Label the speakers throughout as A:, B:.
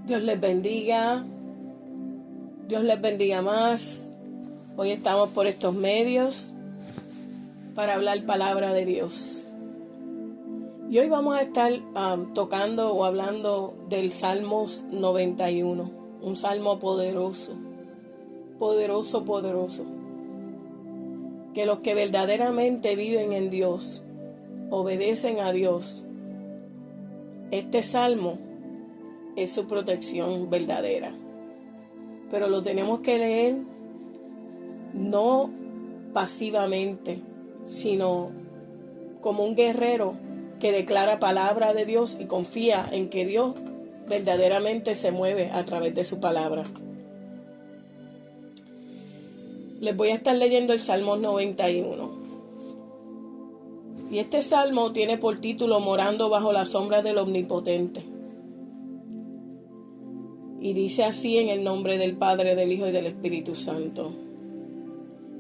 A: Dios les bendiga. Dios les bendiga más. Hoy estamos por estos medios para hablar palabra de Dios. Y hoy vamos a estar tocando o hablando del Salmos 91. Un salmo poderoso. Poderoso, poderoso. Que los que verdaderamente viven en Dios, obedecen a Dios, este salmo es su protección verdadera. Pero lo tenemos que leer no pasivamente, sino como un guerrero que declara palabra de Dios y confía en que Dios verdaderamente se mueve a través de su palabra. Les voy a estar leyendo el Salmo 91. Y este salmo tiene por título Morando bajo la sombra del Omnipotente. Y dice así en el nombre del Padre, del Hijo y del Espíritu Santo.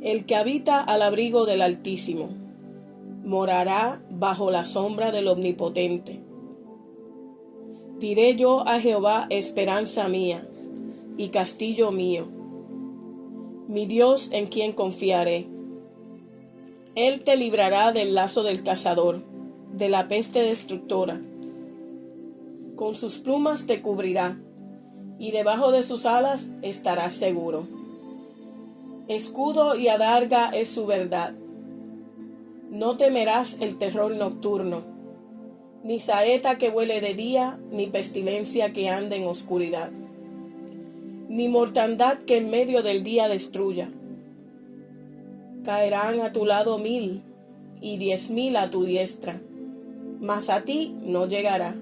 A: El que habita al abrigo del Altísimo morará bajo la sombra del Omnipotente. Diré yo a Jehová, esperanza mía y castillo mío, mi Dios en quien confiaré. Él te librará del lazo del cazador, de la peste destructora. Con sus plumas te cubrirá, y debajo de sus alas estarás seguro. Escudo y adarga es su verdad. No temerás el terror nocturno, ni saeta que vuele de día, ni pestilencia que ande en oscuridad, ni mortandad que en medio del día destruya. Caerán a tu lado 1000 y 10,000 a tu diestra, mas a ti no llegará.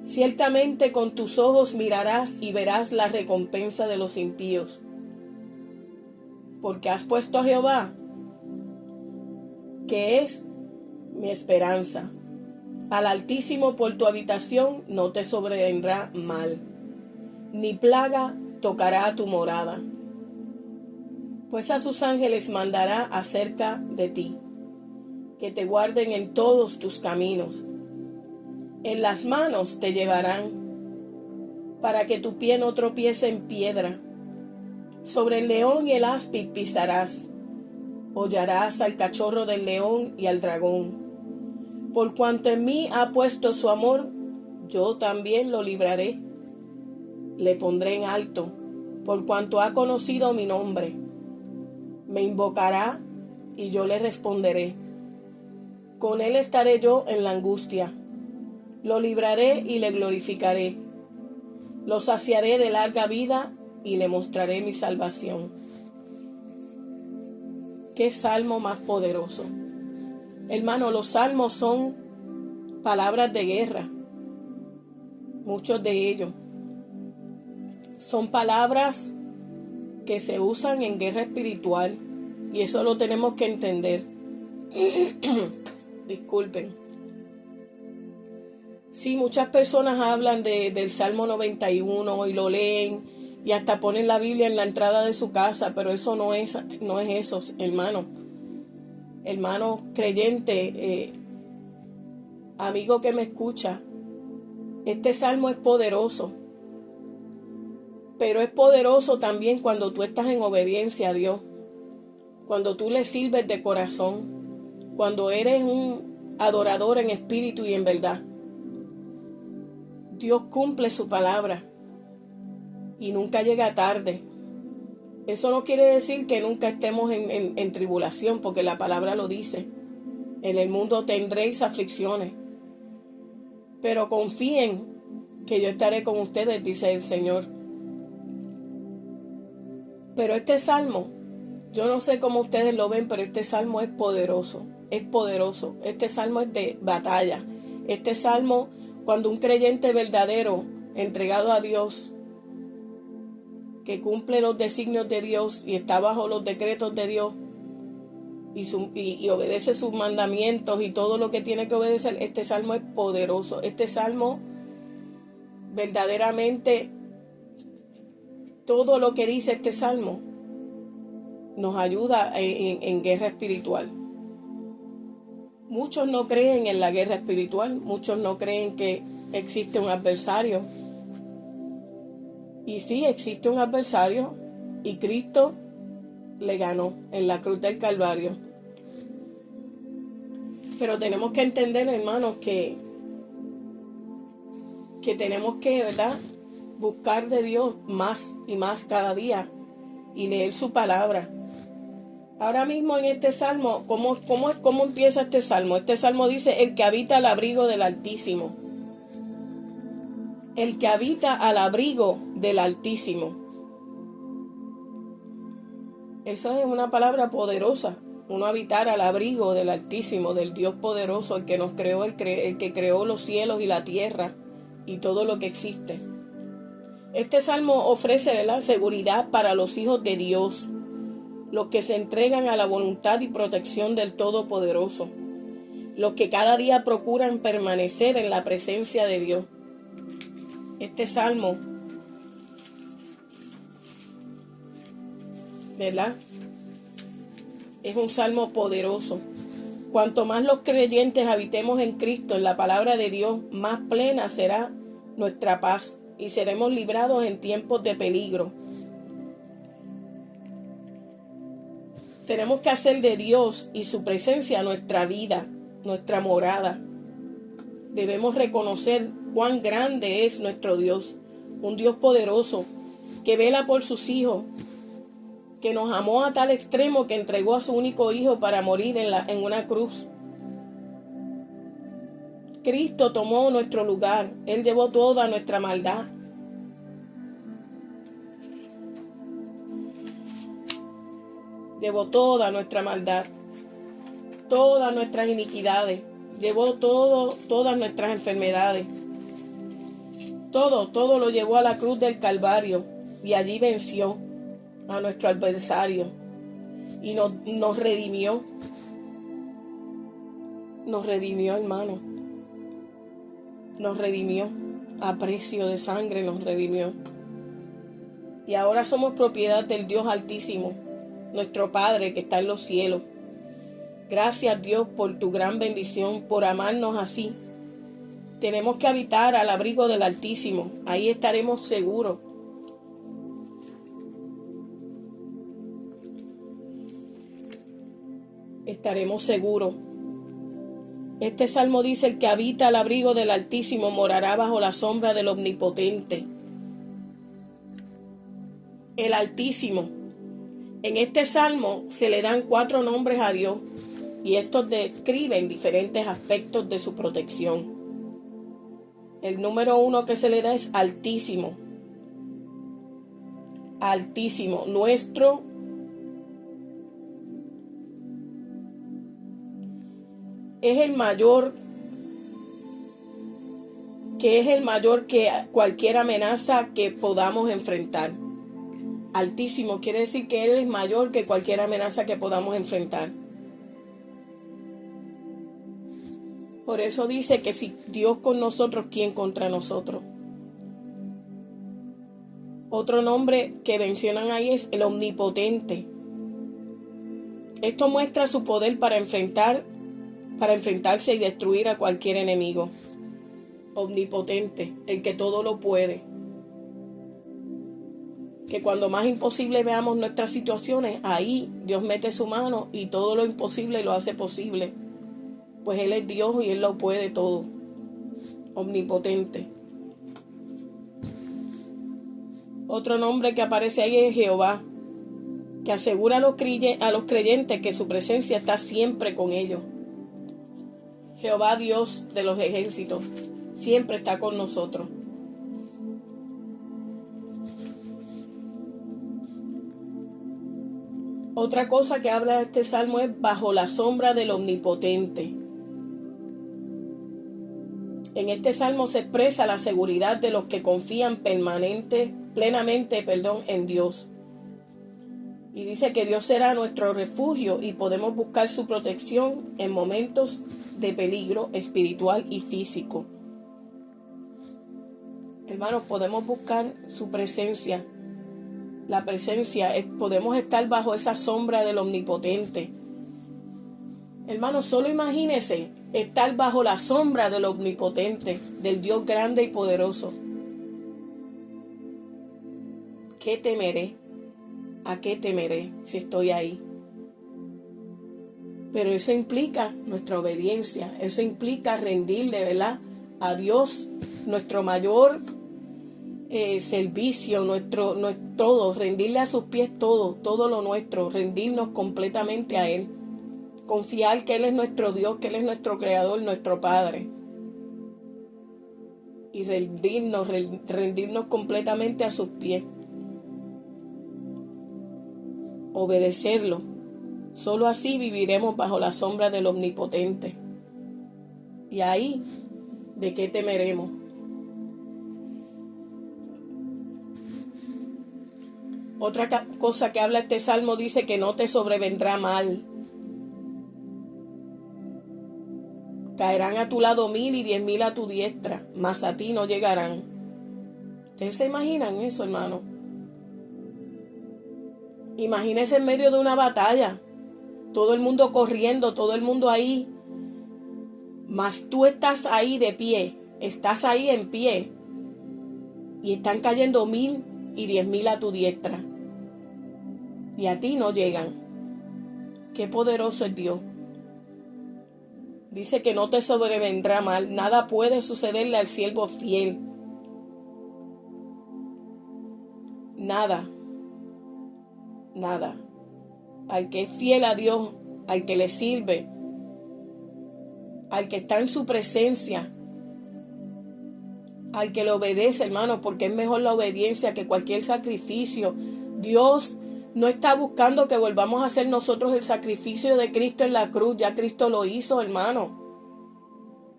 A: Ciertamente con tus ojos mirarás y verás la recompensa de los impíos. Porque has puesto a Jehová, que es mi esperanza. Al Altísimo por tu habitación no te sobrevendrá mal, ni plaga tocará tu morada. Pues a sus ángeles mandará acerca de ti, que te guarden en todos tus caminos. En las manos te llevarán, para que tu pie no tropiece en piedra. Sobre el león y el áspid pisarás, hollarás al cachorro del león y al dragón. Por cuanto en mí ha puesto su amor, yo también lo libraré. Le pondré en alto, por cuanto ha conocido mi nombre. Me invocará y yo le responderé. Con él estaré yo en la angustia. Lo libraré y le glorificaré. Lo saciaré de larga vida y le mostraré mi salvación. ¡Qué salmo más poderoso! Hermano, los salmos son palabras de guerra. Muchos de ellos son palabras que se usan en guerra espiritual. Y eso lo tenemos que entender. Disculpen. Sí, muchas personas hablan del Salmo 91 y lo leen y hasta ponen la Biblia en la entrada de su casa, pero eso no es eso, hermano. Hermano creyente, amigo que me escucha, este salmo es poderoso, pero es poderoso también cuando tú estás en obediencia a Dios, cuando tú le sirves de corazón, cuando eres un adorador en espíritu y en verdad. Dios cumple su palabra y nunca llega tarde. Eso no quiere decir que nunca estemos en tribulación, porque la palabra lo dice. En el mundo tendréis aflicciones, pero confíen que yo estaré con ustedes, dice el Señor. Pero este salmo, yo no sé cómo ustedes lo ven, pero este salmo es poderoso, es poderoso. Este salmo es de batalla. Este salmo, cuando un creyente verdadero, entregado a Dios, que cumple los designios de Dios y está bajo los decretos de Dios y obedece sus mandamientos y todo lo que tiene que obedecer, este salmo es poderoso. Este salmo verdaderamente, todo lo que dice este salmo nos ayuda en guerra espiritual. Muchos no creen en la guerra espiritual, muchos no creen que existe un adversario, Y sí, existe un adversario y Cristo le ganó en la cruz del Calvario. Pero tenemos que entender, hermanos, que tenemos que, ¿verdad?, buscar de Dios más y más cada día y leer su palabra. Ahora mismo en este salmo, ¿cómo empieza este salmo? Este salmo dice: el que habita al abrigo del Altísimo. El que habita al abrigo del Altísimo. Eso es una palabra poderosa. Uno habitar al abrigo del Altísimo, del Dios poderoso, el que nos creó, el que creó los cielos y la tierra y todo lo que existe. Este salmo ofrece la seguridad para los hijos de Dios, los que se entregan a la voluntad y protección del Todopoderoso, los que cada día procuran permanecer en la presencia de Dios. Este salmo, ¿verdad?, es un salmo poderoso. Cuanto más los creyentes habitemos en Cristo, en la palabra de Dios, más plena será nuestra paz y seremos librados en tiempos de peligro. Tenemos que hacer de Dios y su presencia nuestra vida, nuestra morada. Debemos reconocer cuán grande es nuestro Dios, un Dios poderoso que vela por sus hijos, que nos amó a tal extremo que entregó a su único hijo para morir en una cruz. Cristo tomó nuestro lugar, Él llevó toda nuestra maldad. Llevó toda nuestra maldad, todas nuestras iniquidades, llevó todas nuestras enfermedades. Todo lo llevó a la cruz del Calvario y allí venció a nuestro adversario y nos redimió. Nos redimió, hermano. Nos redimió. A precio de sangre nos redimió. Y ahora somos propiedad del Dios Altísimo, nuestro Padre que está en los cielos. Gracias, Dios, por tu gran bendición, por amarnos así. Tenemos que habitar al abrigo del Altísimo. Ahí estaremos seguros. Estaremos seguros. Este salmo dice: el que habita al abrigo del Altísimo morará bajo la sombra del Omnipotente. El Altísimo. En este salmo se le dan 4 nombres a Dios y estos describen diferentes aspectos de su protección. El número 1 que se le da es Altísimo. Altísimo, nuestro es el mayor que cualquier amenaza que podamos enfrentar. Altísimo quiere decir que Él es mayor que cualquier amenaza que podamos enfrentar. Por eso dice que si Dios con nosotros, ¿quién contra nosotros? Otro nombre que mencionan ahí es el Omnipotente. Esto muestra su poder para enfrentarse y destruir a cualquier enemigo. Omnipotente, el que todo lo puede. Que cuando más imposible veamos nuestras situaciones, ahí Dios mete su mano y todo lo imposible lo hace posible. Pues Él es Dios y Él lo puede todo. Omnipotente. Otro nombre que aparece ahí es Jehová, que asegura a los creyentes que su presencia está siempre con ellos. Jehová, Dios de los ejércitos, siempre está con nosotros. Otra cosa que habla este salmo es bajo la sombra del Omnipotente. En este salmo se expresa la seguridad de los que confían plenamente en Dios. Y dice que Dios será nuestro refugio y podemos buscar su protección en momentos de peligro espiritual y físico. Hermanos, podemos buscar su presencia. La presencia, podemos estar bajo esa sombra del Omnipotente. Hermanos, solo imagínense estar bajo la sombra del Omnipotente, del Dios grande y poderoso. qué temeré? ¿A qué temeré si estoy ahí? Pero eso implica nuestra obediencia, eso implica rendirle, ¿verdad?, a Dios nuestro mayor servicio, nuestro todo, rendirle a sus pies todo lo nuestro, rendirnos completamente a Él, confiar que Él es nuestro Dios, que Él es nuestro Creador, nuestro Padre, y rendirnos completamente a sus pies, obedecerlo. Solo así viviremos bajo la sombra del Omnipotente. Y ahí, ¿de qué temeremos? Otra cosa que habla este salmo dice que no te sobrevendrá mal. Caerán a tu lado 1000 y 10,000 a tu diestra, mas a ti no llegarán. ¿Ustedes se imaginan eso, hermano? Imagínese en medio de una batalla, todo el mundo corriendo, todo el mundo ahí, mas tú estás ahí de pie, estás ahí en pie, y están cayendo 1000 y 10,000 a tu diestra, y a ti no llegan. Qué poderoso es Dios. Dice que no te sobrevendrá mal, nada puede sucederle al siervo fiel. Nada. Al que es fiel a Dios, al que le sirve, al que está en su presencia, al que le obedece, hermano, porque es mejor la obediencia que cualquier sacrificio. Dios no está buscando que volvamos a hacer nosotros el sacrificio de Cristo en la cruz. Ya Cristo lo hizo, hermano.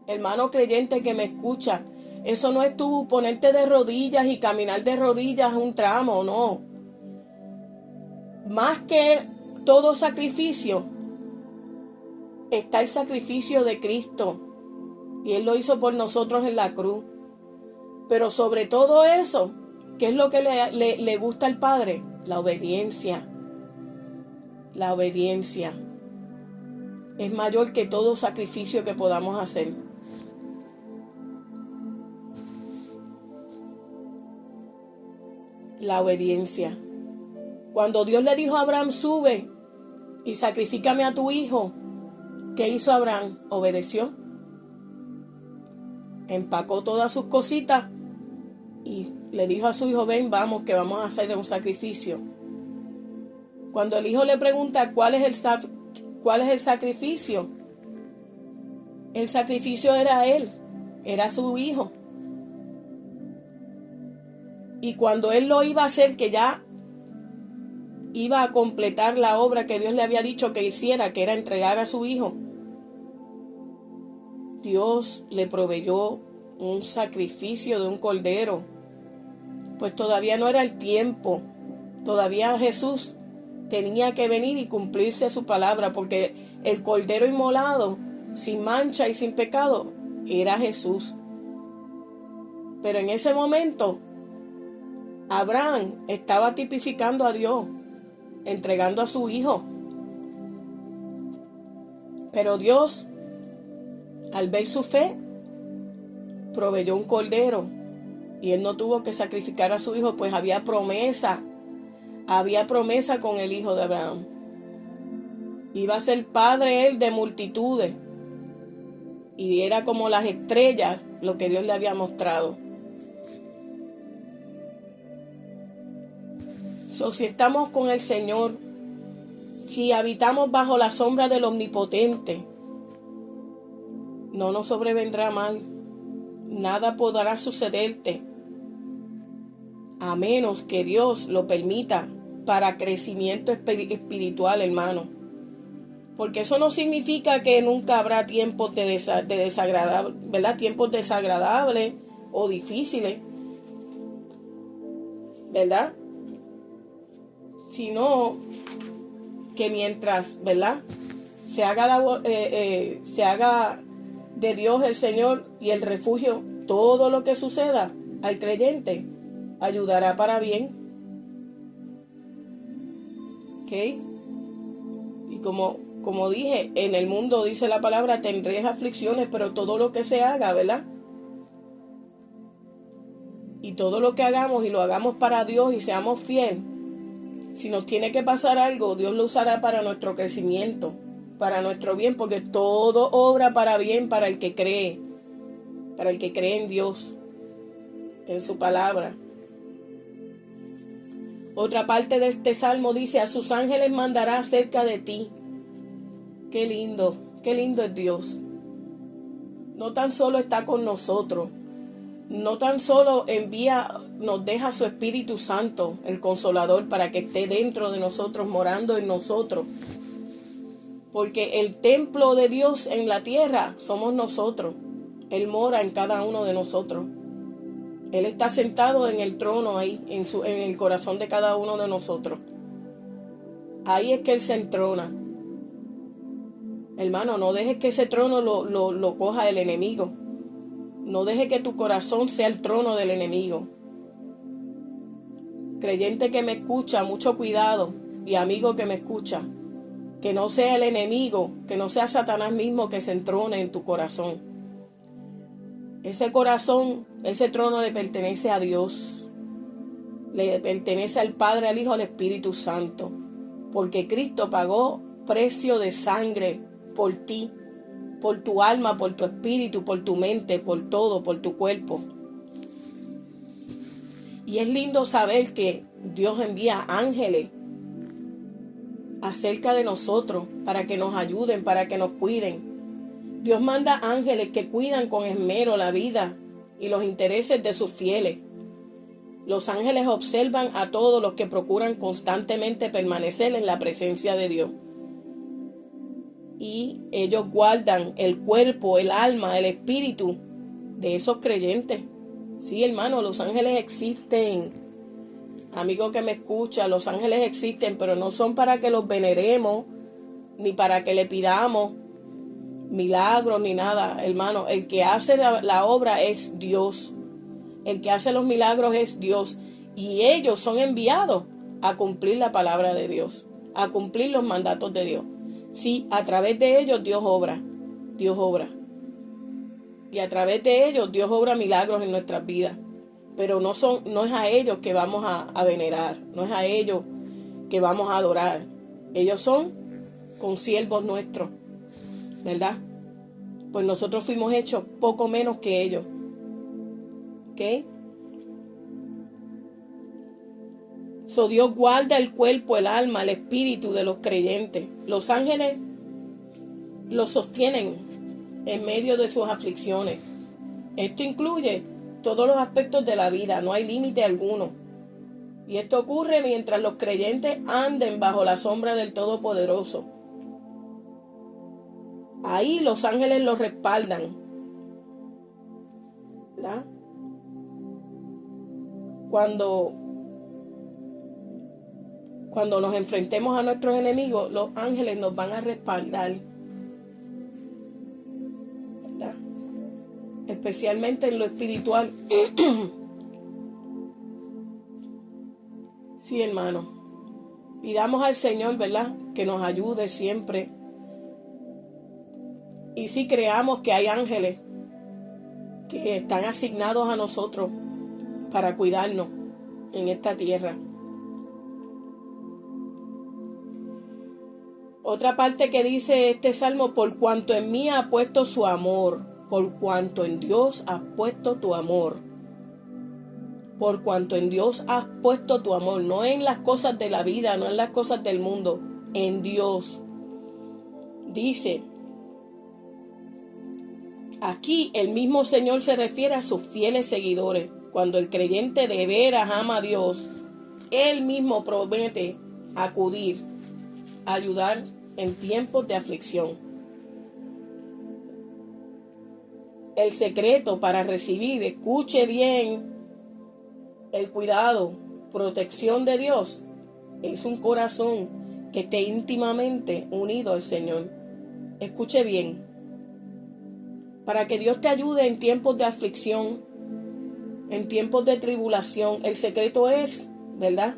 A: Hermano creyente que me escucha, eso no es tú ponerte de rodillas y caminar de rodillas un tramo, no. Más que todo sacrificio, está el sacrificio de Cristo. Y Él lo hizo por nosotros en la cruz. Pero sobre todo eso, ¿qué es lo que le gusta al Padre? La obediencia. La obediencia es mayor que todo sacrificio que podamos hacer. La obediencia. Cuando Dios le dijo a Abraham, sube y sacrifícame a tu hijo, ¿qué hizo Abraham? Obedeció. Empacó todas sus cositas y le dijo a su hijo, ven, vamos, que vamos a hacer un sacrificio. Cuando el hijo le pregunta cuál es el sacrificio, el sacrificio era él, era su hijo. Y cuando él lo iba a hacer, que ya iba a completar la obra que Dios le había dicho que hiciera, que era entregar a su hijo, Dios le proveyó un sacrificio de un cordero. Pues todavía no era el tiempo, todavía Jesús tenía que venir y cumplirse su palabra, porque el cordero inmolado, sin mancha y sin pecado, era Jesús. Pero en ese momento, Abraham estaba tipificando a Dios, entregando a su hijo. Pero Dios, al ver su fe, proveyó un cordero y él no tuvo que sacrificar a su hijo, pues había promesa con el hijo de Abraham. Iba a ser padre él de multitudes y era como las estrellas lo que Dios le había mostrado. Si estamos con el Señor, si habitamos bajo la sombra del Omnipotente, no nos sobrevendrá mal, nada podrá sucederte, a menos que Dios lo permita para crecimiento espiritual, hermano. Porque eso no significa que nunca habrá tiempos de desagradable, ¿verdad? Tiempos desagradables o difíciles, ¿verdad? Sino que mientras, ¿verdad?, se haga de Dios el Señor y el refugio, todo lo que suceda al creyente ayudará para bien. ¿Ok? Y como dije, en el mundo dice la palabra, tendréis aflicciones, pero todo lo que se haga, ¿verdad?, Y todo lo que hagamos y lo hagamos para Dios y seamos fieles, si nos tiene que pasar algo, Dios lo usará para nuestro crecimiento, para nuestro bien, porque todo obra para bien para el que cree en Dios, en su palabra. Otra parte de este salmo dice: a sus ángeles mandará cerca de ti. Qué lindo es Dios. No tan solo está con nosotros, no tan solo nos deja su Espíritu Santo, el Consolador, para que esté dentro de nosotros, morando en nosotros. Porque el templo de Dios en la tierra somos nosotros. Él mora en cada uno de nosotros. Él está sentado en el trono ahí, en el corazón de cada uno de nosotros. Ahí es que Él se entrona. Hermano, no dejes que ese trono lo coja el enemigo. No dejes que tu corazón sea el trono del enemigo. Creyente que me escucha, mucho cuidado. Y amigo que me escucha, que no sea el enemigo, que no sea Satanás mismo que se entrone en tu corazón. Ese corazón, ese trono le pertenece a Dios. Le pertenece al Padre, al Hijo, al Espíritu Santo. Porque Cristo pagó precio de sangre por ti, por tu alma, por tu espíritu, por tu mente, por todo, por tu cuerpo. Y es lindo saber que Dios envía ángeles acerca de nosotros para que nos ayuden, para que nos cuiden. Dios manda ángeles que cuidan con esmero la vida y los intereses de sus fieles. Los ángeles observan a todos los que procuran constantemente permanecer en la presencia de Dios. Y ellos guardan el cuerpo, el alma, el espíritu de esos creyentes. Sí, hermano, los ángeles existen. Amigo que me escucha, los ángeles existen, pero no son para que los veneremos, ni para que le pidamos milagros, ni nada, hermano. El que hace la obra es Dios. El que hace los milagros es Dios. Y ellos son enviados a cumplir la palabra de Dios, a cumplir los mandatos de Dios. Sí, a través de ellos Dios obra. Dios obra. Y a través de ellos Dios obra milagros en nuestras vidas. Pero no es a ellos que vamos a venerar, no es a ellos que vamos a adorar. Ellos son consiervos nuestros, ¿verdad? Pues nosotros fuimos hechos poco menos que ellos. ¿Ok? So, Dios guarda el cuerpo, el alma, el espíritu de los creyentes. Los ángeles los sostienen en medio de sus aflicciones. Esto incluye todos los aspectos de la vida, no hay límite alguno. Y esto ocurre mientras los creyentes anden bajo la sombra del Todopoderoso. Ahí los ángeles los respaldan, ¿verdad? Cuando nos enfrentemos a nuestros enemigos, los ángeles nos van a respaldar, ¿verdad? Especialmente en lo espiritual. Sí, hermano. Pidamos al Señor, ¿verdad?, que nos ayude siempre. Y sí, creamos que hay ángeles que están asignados a nosotros para cuidarnos en esta tierra. Otra parte que dice este salmo: por cuanto en mí ha puesto su amor, por cuanto en Dios has puesto tu amor. Por cuanto en Dios has puesto tu amor, no en las cosas de la vida, no en las cosas del mundo, en Dios. Dice, aquí el mismo Señor se refiere a sus fieles seguidores. Cuando el creyente de veras ama a Dios, Él mismo promete acudir, ayudar en tiempos de aflicción. El secreto para recibir, escuche bien, el cuidado, protección de Dios, es un corazón que esté íntimamente unido al Señor. Escuche bien. Para que Dios te ayude en tiempos de aflicción, en tiempos de tribulación, el secreto es, ¿verdad?,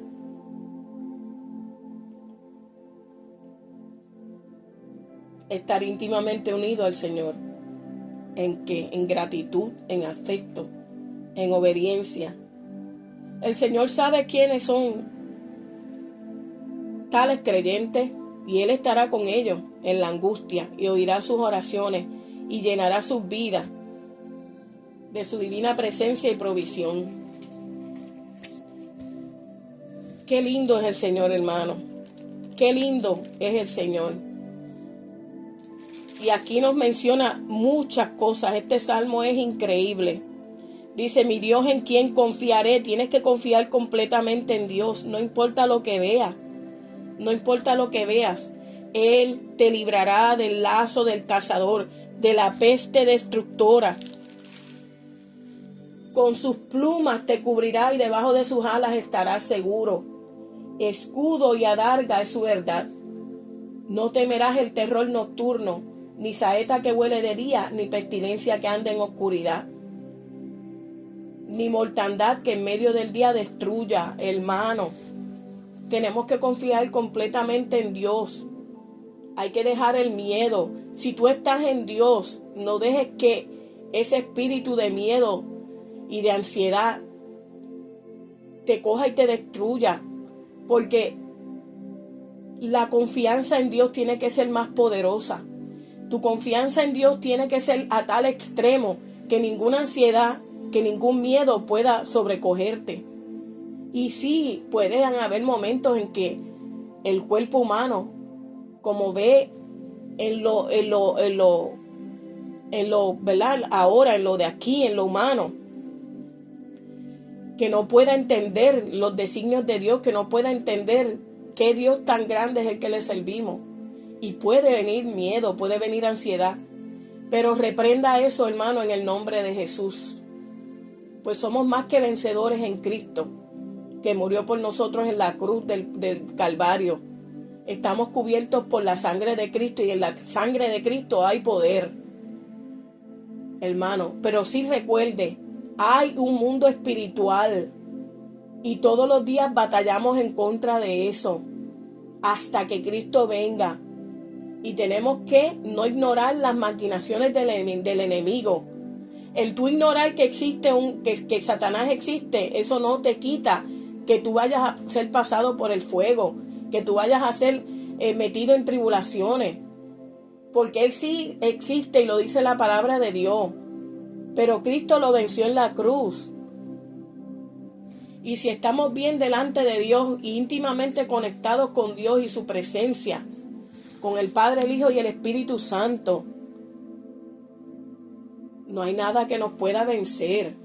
A: estar íntimamente unido al Señor. ¿En qué? En gratitud, en afecto, en obediencia, El Señor sabe quiénes son tales creyentes y Él estará con ellos en la angustia y oirá sus oraciones y llenará sus vidas de su divina presencia y provisión. Qué lindo es el Señor, hermano. Qué lindo es el Señor. Y aquí nos menciona muchas cosas. Este salmo es increíble. Dice, mi Dios, ¿en quién confiaré? Tienes que confiar completamente en Dios. No importa lo que veas. No importa lo que veas. Él te librará del lazo del cazador, de la peste destructora. Con sus plumas te cubrirá y debajo de sus alas estarás seguro. Escudo y adarga es su verdad. No temerás el terror nocturno, ni saeta que huele de día, ni pestilencia que anda en oscuridad, ni mortandad que en medio del día destruya. Hermano, tenemos que confiar completamente en Dios. Hay que dejar el miedo. Si tú estás en Dios, no dejes que ese espíritu de miedo y de ansiedad te coja y te destruya, porque la confianza en Dios tiene que ser más poderosa. Tu confianza en Dios tiene que ser a tal extremo que ninguna ansiedad, que ningún miedo pueda sobrecogerte. Y sí, pueden haber momentos en que el cuerpo humano, como ve ¿verdad? Ahora, en lo de aquí, en lo humano, que no pueda entender los designios de Dios, que no pueda entender qué Dios tan grande es el que le servimos. Y puede venir miedo, puede venir ansiedad. Pero reprenda eso, hermano, en el nombre de Jesús. Pues somos más que vencedores en Cristo, que murió por nosotros en la cruz del Calvario. Estamos cubiertos por la sangre de Cristo y en la sangre de Cristo hay poder, hermano. Pero sí recuerde, hay un mundo espiritual y todos los días batallamos en contra de eso hasta que Cristo venga. Y tenemos que no ignorar las maquinaciones del enemigo. El tú ignorar que existe que Satanás existe, eso no te quita que tú vayas a ser pasado por el fuego, que tú vayas a ser metido en tribulaciones, porque él sí existe y lo dice la palabra de Dios, pero Cristo lo venció en la cruz. Y si estamos bien delante de Dios y íntimamente conectados con Dios y su presencia, con el Padre, el Hijo y el Espíritu Santo, no hay nada que nos pueda vencer.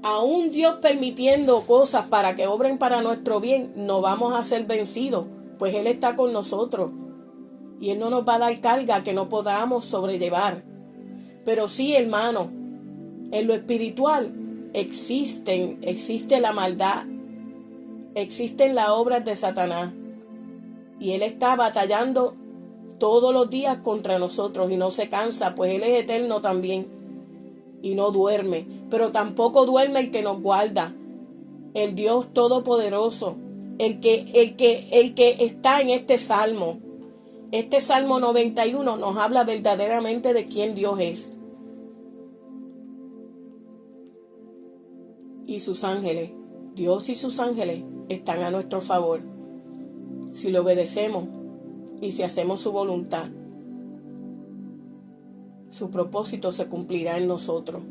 A: Aún Dios permitiendo cosas para que obren para nuestro bien, no vamos a ser vencidos, pues Él está con nosotros y Él no nos va a dar carga que no podamos sobrellevar. Pero sí, hermano, en lo espiritual existe la maldad, existen las obras de Satanás y Él está batallando todos los días contra nosotros y no se cansa, pues Él es eterno también y no duerme, pero tampoco duerme el que nos guarda, el Dios todopoderoso, el que está en este salmo. Este Salmo 91 nos habla verdaderamente de quién Dios es. Y sus ángeles, Dios y sus ángeles están a nuestro favor. Si le obedecemos y si hacemos su voluntad, su propósito se cumplirá en nosotros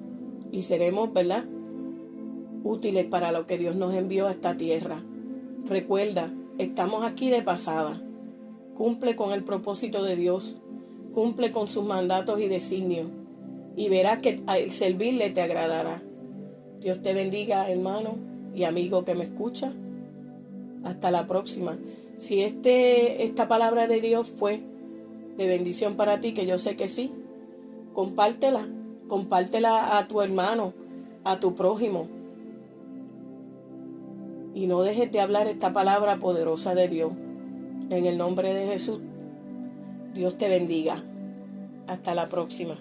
A: y seremos, ¿verdad?, útiles para lo que Dios nos envió a esta tierra. Recuerda, estamos aquí de pasada. Cumple con el propósito de Dios, cumple con sus mandatos y designios y verás que al servirle te agradará. Dios te bendiga, hermano y amigo que me escucha. Hasta la próxima. Si esta palabra de Dios fue de bendición para ti, que yo sé que sí, compártela a tu hermano, a tu prójimo. Y no dejes de hablar esta palabra poderosa de Dios. En el nombre de Jesús, Dios te bendiga. Hasta la próxima.